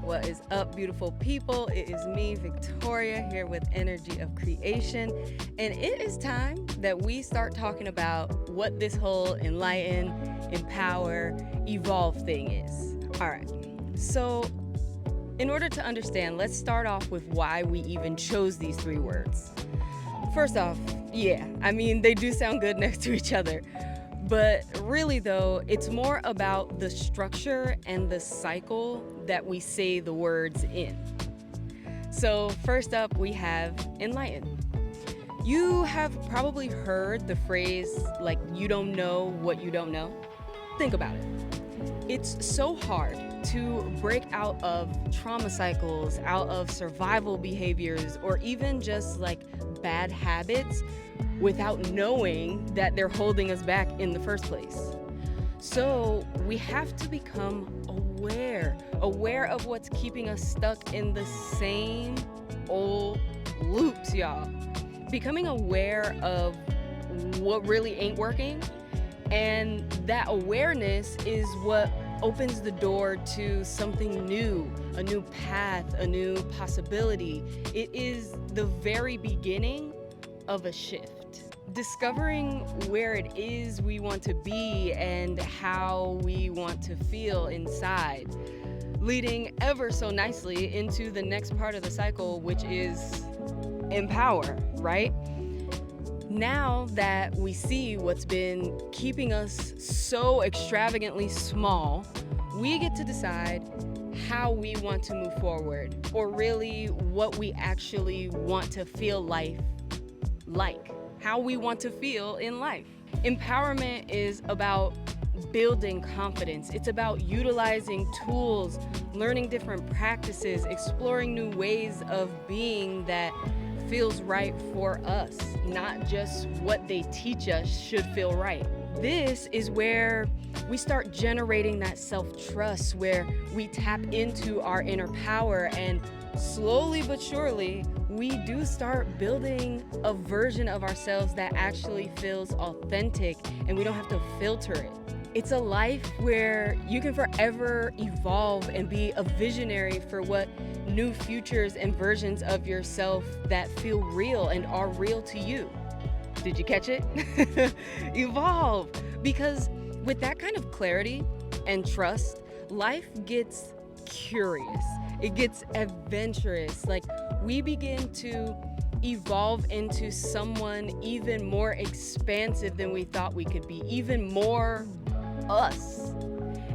What is up, beautiful people? It is me, Victoria, here with Energy of Creation. And it is time that we start talking about what this whole enlighten, empower, evolve thing is. All right. So in order to understand, let's start off with why we even chose these three words. First off, they do sound good next to each other. But really, though, it's more about the structure and the cycle that we say the words in. So first up, we have enlighten. You have probably heard the phrase, like, you don't know what you don't know. Think about it. It's so hard to break out of trauma cycles, out of survival behaviors, or even just like bad habits without knowing that they're holding us back in the first place. So we have to become aware of what's keeping us stuck in the same old loops, y'all. Becoming aware of what really ain't working, and that awareness is what opens the door to something new, a new path, a new possibility. It is the very beginning of a shift. Discovering where it is we want to be and how we want to feel inside, leading ever so nicely into the next part of the cycle, which is empower, right? Now that we see what's been keeping us so extravagantly small, we get to decide how we want to move forward, or really what we actually want to feel like, how we want to feel in life. Empowerment is about building confidence. It's about utilizing tools, learning different practices, exploring new ways of being that feels right for us, not just what they teach us should feel right. This is where we start generating that self-trust, where we tap into our inner power, and slowly but surely, we do start building a version of ourselves that actually feels authentic, and we don't have to filter it. It's a life where you can forever evolve and be a visionary for what new futures and versions of yourself that feel real and are real to you. Did you catch it? Evolve. Because with that kind of clarity and trust, life gets curious. It gets adventurous. Like, we begin to evolve into someone even more expansive than we thought we could be, even more us.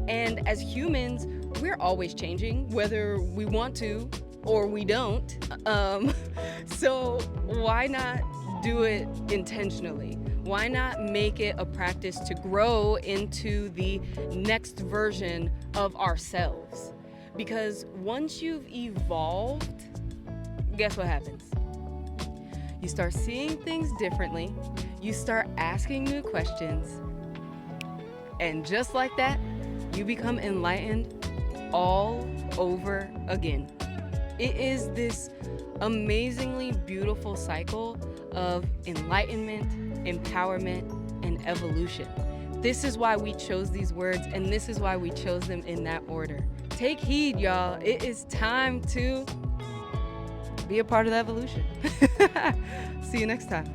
And as humans, we're always changing, whether we want to or we don't. So why not do it intentionally? Why not make it a practice to grow into the next version of ourselves? Because once you've evolved, guess what happens? You start seeing things differently. You start asking new questions. And just like that, you become enlightened all over again. It is this amazingly beautiful cycle of enlightenment, empowerment, and evolution. This is why we chose these words, and this is why we chose them in that order. Take heed, y'all. It is time to be a part of the evolution. See you next time.